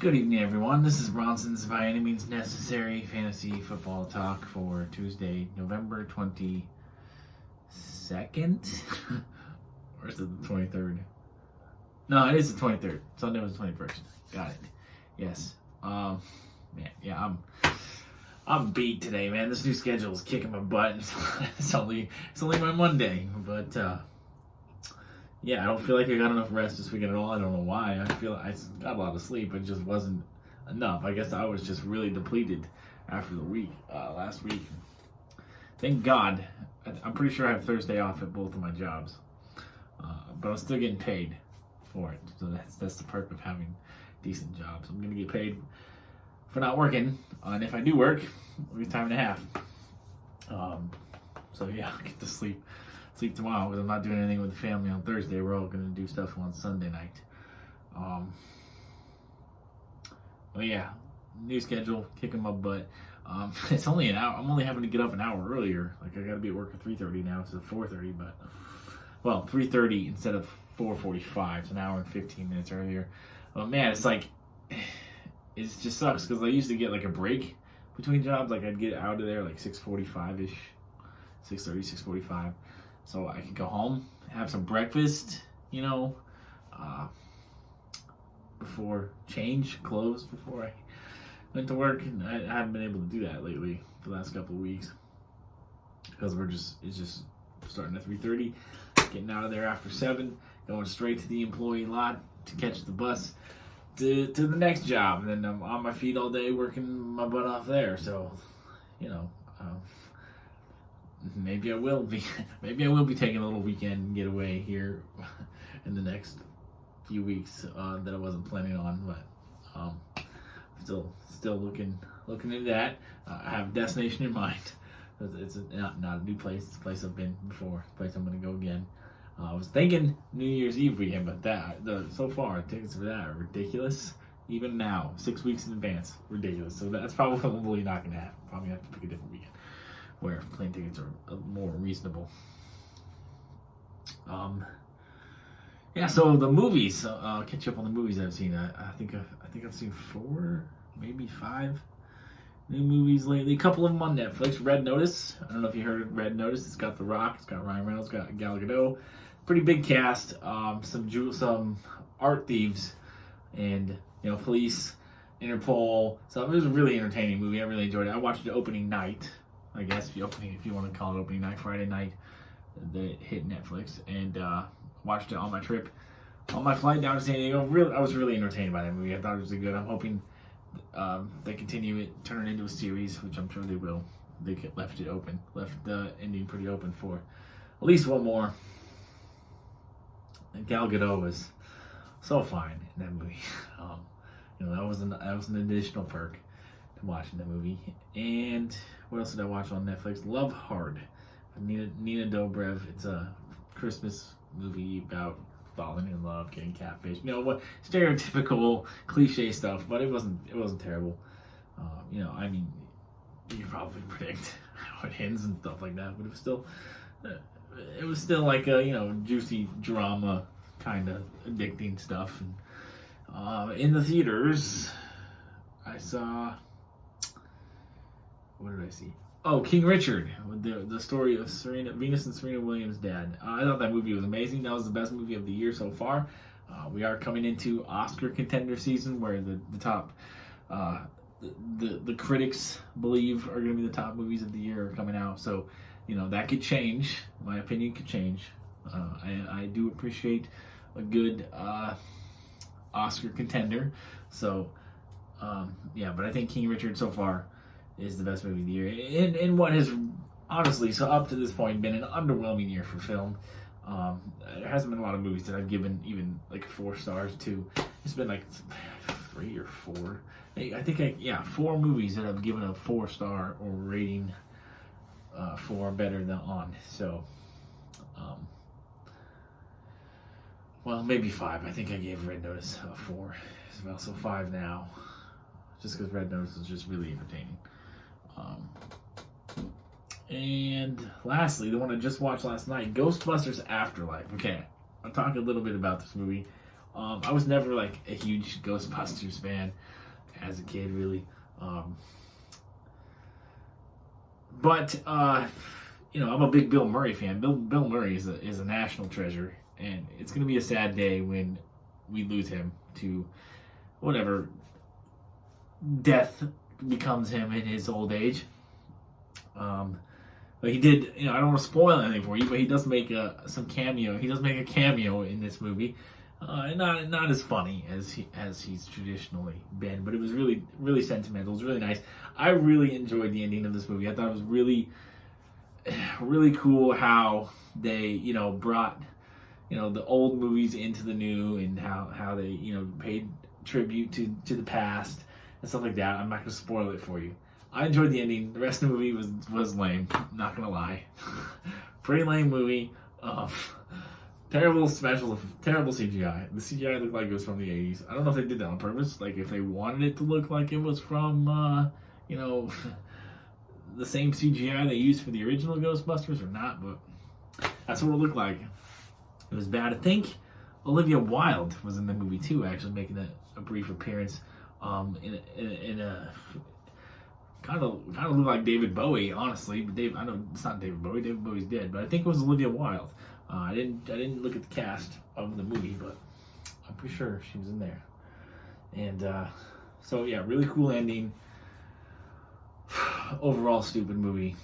Good evening, everyone. This is Bronson's By Any Means Necessary Fantasy Football Talk for Tuesday, November 22nd? Or is it the 23rd? No, it is the 23rd. Sunday was the 21st. Got it. Yes. Man, yeah, I'm beat today, man. This new schedule is kicking my butt. It's only my Monday, but yeah, I don't feel like I got enough rest this weekend at all. I don't know why. I feel I got a lot of sleep, but it just wasn't enough. I guess I was just really depleted after the week last week. Thank God. I'm pretty sure I have Thursday off at both of my jobs, but I'm still getting paid for it. So that's the perk of having decent jobs. I'm gonna get paid for not working, and if I do work, it'll be time and a half. So yeah, I'll get to sleep tomorrow because I'm not doing anything with the family on Thursday. We're all gonna do stuff on Sunday night. But yeah, new schedule, kicking my butt. It's only an hour. I'm only having to get up an hour earlier. Like I gotta be at work at 3:30 now instead of 4:30. But well, 3:30 instead of 4:45. It's an hour and 15 minutes earlier. But man, it's like it just sucks because I used to get like a break between jobs. Like I'd get out of there like 6:45ish, 6:30, 6:45. So I could go home, have some breakfast, before change clothes before I went to work. And I haven't been able to do that lately for the last couple of weeks because it's just starting at 3:30, getting out of there after 7, going straight to the employee lot to catch the bus to the next job. And then I'm on my feet all day working my butt off there. So, maybe I will be taking a little weekend getaway here in the next few weeks that I wasn't planning on, but still looking into that. I have a destination in mind. It's not a new place. It's a place I've been before. It's a place I'm going to go again. I was thinking New Year's Eve weekend, but so far tickets for that are ridiculous. Even now, 6 weeks in advance, ridiculous. So that's probably not going to happen. Probably have to pick a different weekend where plane tickets are more reasonable. Yeah. So the movies. I'll catch you up on the movies I've seen. I think I've seen 4, maybe 5 new movies lately. A couple of them on Netflix. Red Notice. I don't know if you heard of Red Notice. It's got The Rock. It's got Ryan Reynolds. It's got Gal Gadot. Pretty big cast. Some art thieves, and police, Interpol. So it was a really entertaining movie. I really enjoyed it. I watched it opening night. I guess if you want to call it opening night, Friday night, that hit Netflix, and watched it on my trip, on my flight down to San Diego. I was really entertained by that movie. I thought it was good. I'm hoping they continue it, turn it into a series, which I'm sure they will. They left the ending pretty open for at least one more. And Gal Gadot was so fine in that movie. That was an additional perk to watching the movie. And what else did I watch on Netflix? Love Hard. Nina Dobrev. It's a Christmas movie about falling in love, getting catfish. What stereotypical cliche stuff, but it wasn't terrible. You can probably predict how it ends and stuff like that, but it was still like a juicy drama kind of addicting stuff. And in the theaters, I saw. What did I see? Oh, King Richard, with the story of Venus and Serena Williams' dad. I thought that movie was amazing. That was the best movie of the year so far. We are coming into Oscar contender season, where the top, the critics believe are going to be the top movies of the year are coming out. So, that could change. My opinion could change. I do appreciate a good Oscar contender. So, but I think King Richard so far is the best movie of the year. In what has honestly, so up to this point, been an underwhelming year for film. There hasn't been a lot of movies that I've given even like 4 stars to. It's been like 3 or 4. I think 4 movies that I've given a 4-star or rating for better than on. So, well, maybe 5. I think I gave Red Notice a 4 as well, so 5 now. Just because Red Notice was just really entertaining. And lastly, the one I just watched last night, Ghostbusters Afterlife. Okay, I'll talk a little bit about this movie. I was never like a huge Ghostbusters fan as a kid, really. But I'm a big Bill Murray fan. Bill Murray is a national treasure, and it's going to be a sad day when we lose him to whatever death becomes him in his old age. But he did, I don't want to spoil anything for you, but he does make some cameo. He does make a cameo in this movie. Not as funny as he's traditionally been, but it was really, really sentimental. It was really nice. I really enjoyed the ending of this movie. I thought it was really, really cool how they, brought, the old movies into the new, and how they, paid tribute to the past and stuff like that. I'm not going to spoil it for you. I enjoyed the ending. The rest of the movie was lame. Not going to lie. Pretty lame movie. Terrible special, terrible CGI. The CGI looked like it was from the 80s. I don't know if they did that on purpose. Like, if they wanted it to look like it was from, the same CGI they used for the original Ghostbusters or not, but that's what it looked like. It was bad. I think Olivia Wilde was in the movie too, actually making a brief appearance in a kind of looked like David Bowie, honestly. But I know it's not David Bowie. David Bowie's dead, but I think it was Olivia Wilde. I didn't look at the cast of the movie, but I'm pretty sure she was in there. And so yeah, really cool ending. Overall, stupid movie.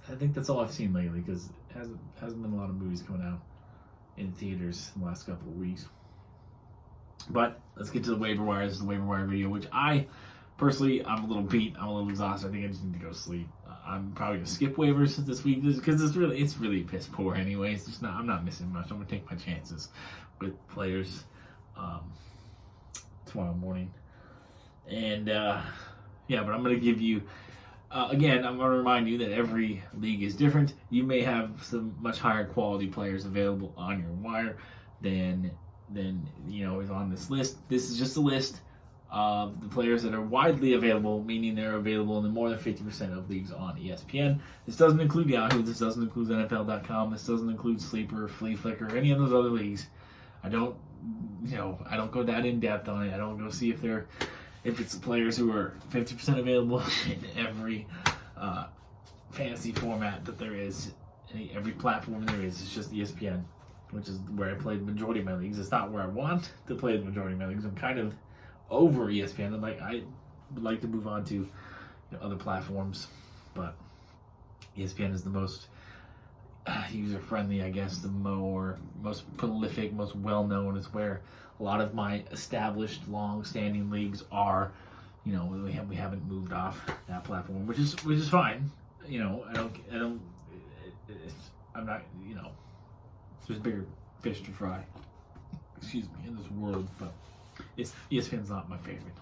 I think that's all I've seen lately, because it hasn't been a lot of movies coming out in theaters in the last couple of weeks. But let's get to the waiver wire. This is the waiver wire video, which personally, I'm a little beat. I'm a little exhausted. I think I just need to go to sleep. I'm probably gonna skip waivers this week because it's really piss poor anyway. It's just I'm not missing much. I'm gonna take my chances with players tomorrow morning, and but I'm gonna give you again. I'm gonna remind you that every league is different. You may have some much higher quality players available on your wire than is on this list. This is just a list of the players that are widely available, meaning they're available in more than 50% of leagues on ESPN. This doesn't include Yahoo. This doesn't include NFL.com. This doesn't include Sleeper, Flea Flicker, any of those other leagues. I don't go that in depth on it. I don't go see if it's players who are 50% available in every fantasy format that there is, every platform there is. It's just ESPN, which is where I play the majority of my leagues. It's not where I want to play the majority of my leagues. I'm kind of over ESPN. I would like to move on to other platforms, but ESPN is the most user-friendly, I guess, the most prolific, most well-known. It's where a lot of my established, long-standing leagues are. We haven't moved off that platform, which is fine. I'm not. There's bigger fish to fry. Excuse me, in this world, but ESPN's not my favorite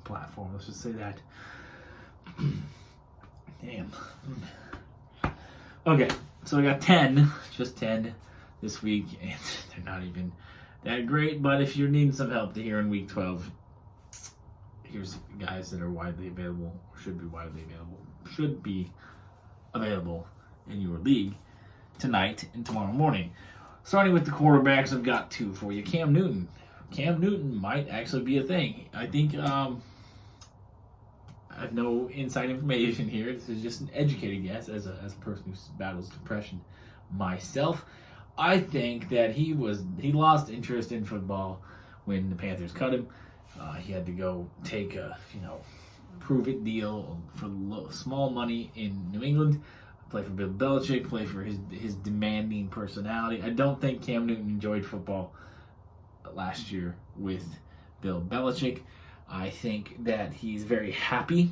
platform. Let's just say that. Damn. Okay, so I got 10, just 10 this week, and they're not even that great. But if you're needing some help to hear in week 12, here's guys that are widely available, or should be available in your league tonight and tomorrow morning. Starting with the quarterbacks, I've got 2 for you. Cam Newton. Cam Newton might actually be a thing. I think I have no inside information here. This is just an educated guess as a person who battles depression myself. I think that he lost interest in football when the Panthers cut him. He had to go take a prove-it deal for small money in New England. Play for Bill Belichick, play for his demanding personality. I don't think Cam Newton enjoyed football last year with Bill Belichick. I think that he's very happy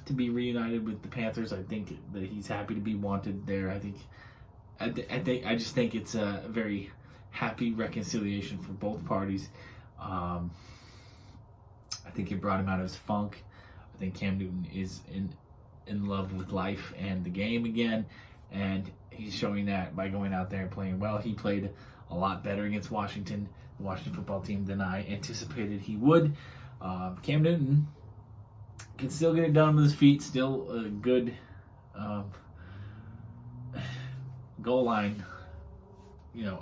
to be reunited with the Panthers. I think that he's happy to be wanted there. I just think it's a very happy reconciliation for both parties. I think it brought him out of his funk. I think Cam Newton is in love with life and the game again, and he's showing that by going out there and playing well. He played a lot better against the Washington football team than I anticipated he would. Cam Newton can still get it done with his feet, still a good goal line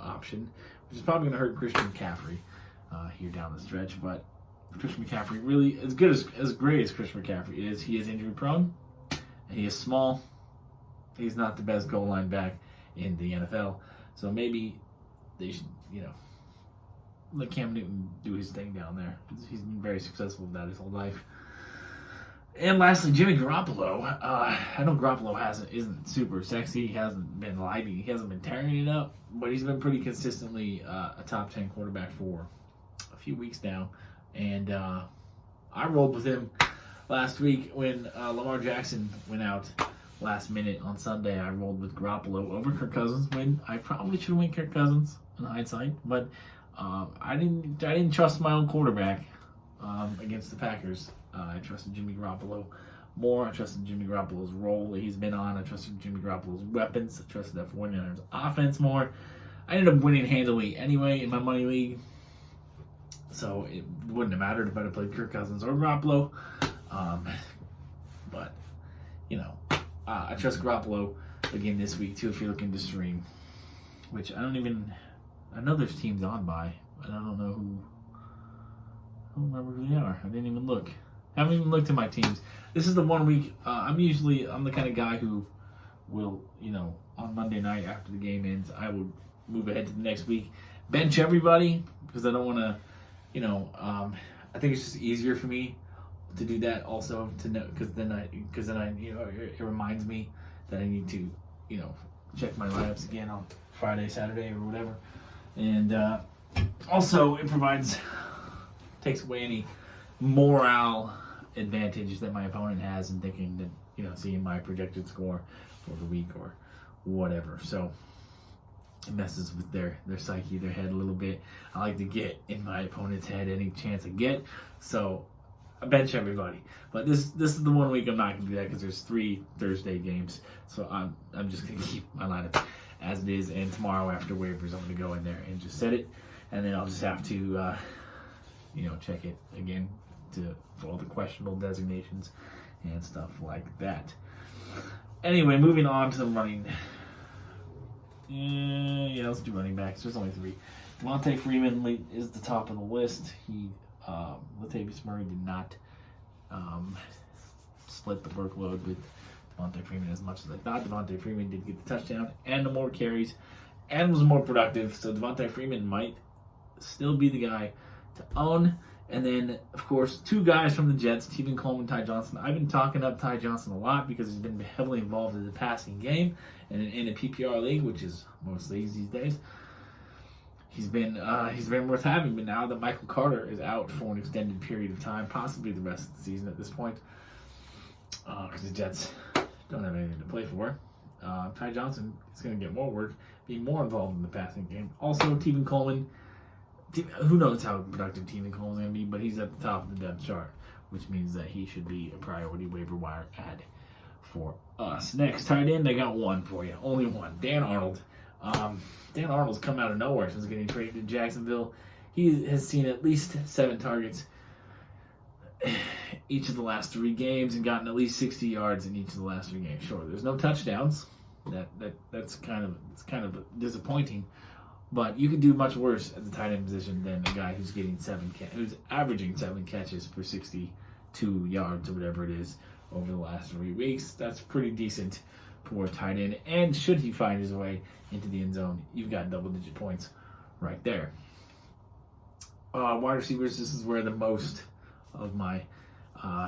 option which is probably going to hurt Christian McCaffrey here down the stretch. But Christian McCaffrey, really, as great as Christian McCaffrey is, he is injury prone, and he is small. He's not the best goal line back in the NFL. So maybe they should, let Cam Newton do his thing down there. He's been very successful with that his whole life. And lastly, Jimmy Garoppolo. I know Garoppolo isn't super sexy. He hasn't been lighting. He hasn't been tearing it up. But he's been pretty consistently a top 10 quarterback for a few weeks now. And I rolled with him last week when Lamar Jackson went out last minute on Sunday. I rolled with Garoppolo over Kirk Cousins when I probably should have went Kirk Cousins in hindsight. But I didn't trust my own quarterback against the Packers. I trusted Jimmy Garoppolo more. I trusted Jimmy Garoppolo's role that he's been on. I trusted Jimmy Garoppolo's weapons. I trusted that 49ers offense more. I ended up winning handily anyway in my money league. So it wouldn't have mattered if I'd have played Kirk Cousins or Garoppolo. But, I trust Garoppolo again this week too if you're looking to stream. Which I know there's teams on by, but I don't remember who they are. I didn't even look. I haven't even looked at my teams. This is the 1 week. I'm the kind of guy who will, on Monday night after the game ends, I will move ahead to the next week, bench everybody because I don't want to, I think it's just easier for me to do that also to know because then I it reminds me that I need to, check my lineups again on Friday, Saturday, or whatever, and also it takes away any morale advantage that my opponent has in thinking that, seeing my projected score for the week or whatever. So it messes with their psyche, their head a little bit. I like to get in my opponent's head any chance I get. So I bench everybody. But this is the 1 week I'm not going to do that because there's 3 Thursday games. So I'm just going to keep my lineup as it is. And tomorrow after waivers, I'm going to go in there and just set it. And then I'll just have to, check it again for all the questionable designations and stuff like that. Anyway, moving on to the running. Let's do running backs. There's only 3. Devontae Freeman is the top of the list. Latavius Murray did not split the workload with Devontae Freeman as much as I thought. Devontae Freeman did get the touchdown and the more carries and was more productive. So Devontae Freeman might still be the guy to own. And then, of course, 2 guys from the Jets, Tevin Coleman, Ty Johnson. I've been talking up Ty Johnson a lot because he's been heavily involved in the passing game and in a PPR league, which is most leagues these days. He's been worth having, but now that Michael Carter is out for an extended period of time, possibly the rest of the season at this point, because the Jets don't have anything to play for, Ty Johnson is going to get more work, being more involved in the passing game. Also, Tevin Coleman. Who knows how productive Tevin Coleman is going to be, but he's at the top of the depth chart, which means that he should be a priority waiver wire add for us. Next, tight end, I got 1 for you. Only 1. Dan Arnold. Dan Arnold's come out of nowhere since getting traded to Jacksonville. He has seen at least 7 targets each of the last 3 games and gotten at least 60 yards in each of the last 3 games. Sure, there's no touchdowns. That's kind of disappointing. But you could do much worse at the tight end position than a guy who's who's averaging 7 catches for 62 yards or whatever it is over the last 3 weeks. That's pretty decent for a tight end. And should he find his way into the end zone, you've got double-digit points right there. Wide receivers, this is where the most of my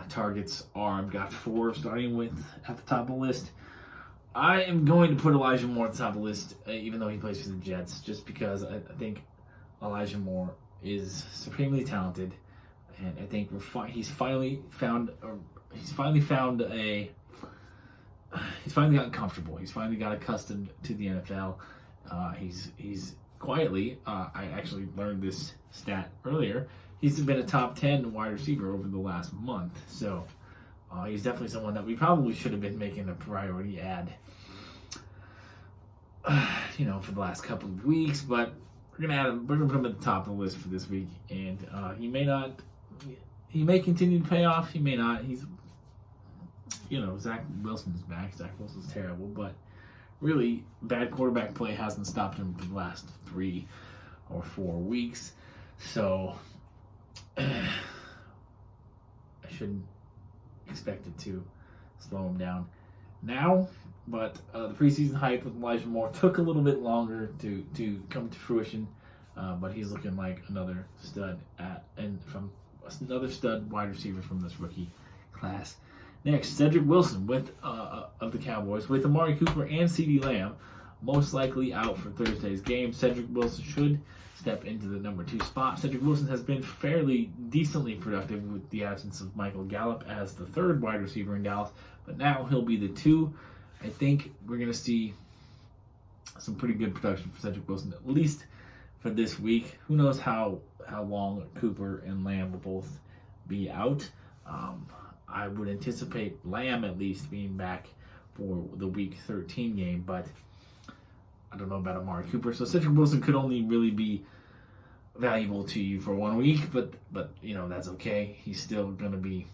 targets are. I've got 4 starting with at the top of the list. I am going to put Elijah Moore at the top of the list, even though he plays for the Jets, just because I think Elijah Moore is supremely talented, and I think he's finally gotten comfortable. He's finally got accustomed to the NFL. He's quietly. I actually learned this stat earlier. He's been a top 10 wide receiver over the last month, so. He's definitely someone that we probably should have been making a priority add, for the last couple of weeks. But we're gonna put him at the top of the list for this week, and he may continue to pay off. He may not. He's, Zach Wilson's back. Zach Wilson's terrible, but really bad quarterback play hasn't stopped him for the last 3 or 4 weeks. So I shouldn't expect it to slow him down now. But the preseason hype with Elijah Moore took a little bit longer to come to fruition. But he's looking like another stud another stud wide receiver from this rookie class. Next, Cedric Wilson of the Cowboys with Amari Cooper and CeeDee Lamb most likely out for Thursday's game. Cedric Wilson should step into the number 2 spot. Cedric Wilson has been fairly decently productive with the absence of Michael Gallup as the 3rd wide receiver in Dallas, but now he'll be the 2. I think we're going to see some pretty good production for Cedric Wilson, at least for this week. Who knows how long Cooper and Lamb will both be out. I would anticipate Lamb at least being back for the Week 13 game, but I don't know about Amari Cooper. So Cedric Wilson could only really be valuable to you for 1 week, but that's okay. He's still going to be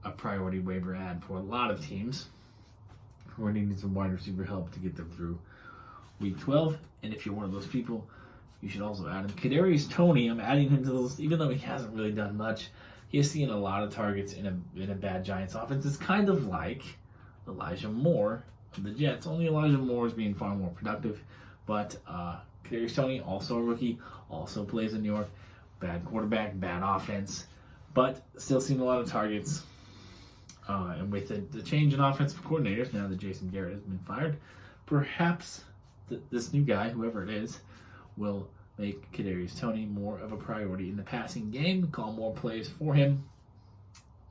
a priority waiver ad for a lot of teams who are needing some wide receiver help to get them through Week 12. And if you're one of those people, you should also add him. Kadarius Toney, I'm adding him to the list, even though he hasn't really done much. He has seen a lot of targets in a bad Giants offense. It's kind of like Elijah Moore of the Jets. Only Elijah Moore is being far more productive. But Kadarius Toney, also a rookie, also plays in New York. Bad quarterback, bad offense, but still seeing a lot of targets. And with the change in offensive coordinators, now that Jason Garrett has been fired, perhaps this new guy, whoever it is, will make Kadarius Toney more of a priority in the passing game, call more plays for him,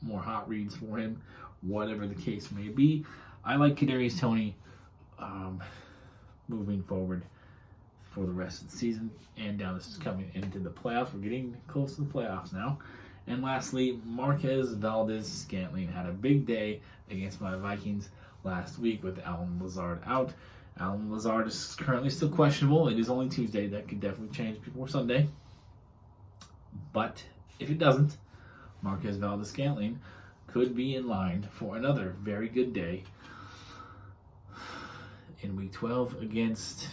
more hot reads for him, whatever the case may be. I like Kadarius Toney moving forward for the rest of the season, and now this is coming into the playoffs. We're getting close to the playoffs now. And lastly, Marquez Valdes-Scantling had a big day against my Vikings last week with Allen Lazard out. Allen Lazard is currently still questionable. It is only Tuesday. That could definitely change before Sunday. But if it doesn't, Marquez Valdes-Scantling could be in line for another very good day in Week 12 against...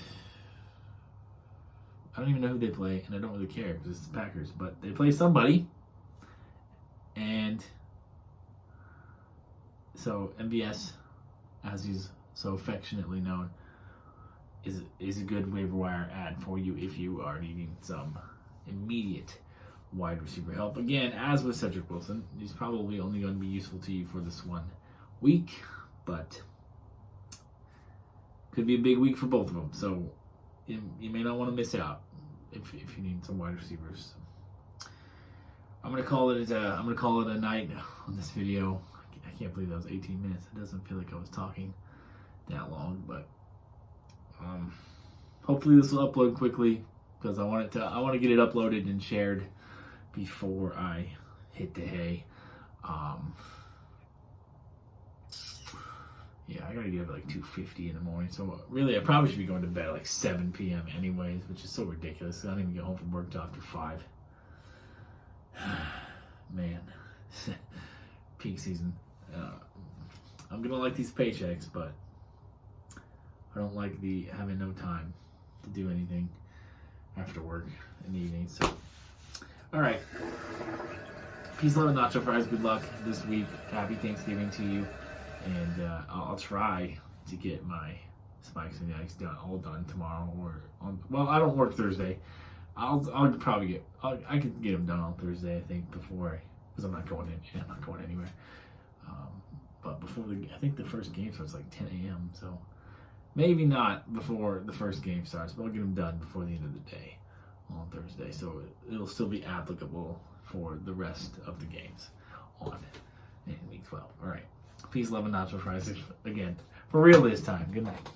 I don't even know who they play, and I don't really care because it's the Packers. But they play somebody. And so MVS, as he's so affectionately known, is a good waiver wire ad for you if you are needing some immediate wide receiver help. Again, as with Cedric Wilson, he's probably only going to be useful to you for this 1 week, but could be a big week for both of them. So you may not want to miss out if you need some wide receivers. I'm gonna call it a night on this video. I can't believe that was 18 minutes. It doesn't feel like I was talking that long, but hopefully this will upload quickly because I want to get it uploaded and shared before I hit the hay. Yeah, I gotta get up at like 2:50 in the morning. So really, I probably should be going to bed at like 7 p.m. anyways, which is so ridiculous. I don't even get home from work until after 5. Man, peak season. I'm gonna like these paychecks, but I don't like having no time to do anything after work in the evening. So, all right. Peace, love, and nacho fries. Good luck this week. Happy Thanksgiving to you, and I'll try to get my spikes and eggs all done tomorrow. I don't work Thursday. I could get them done on Thursday, I think, because I'm not going anywhere. But I think the first game starts like 10 a.m. So maybe not before the first game starts, but I'll get them done before the end of the day on Thursday. So it'll still be applicable for the rest of the games in Week 12. All right. Peace, love, and nacho fries again. For real this time. Good night.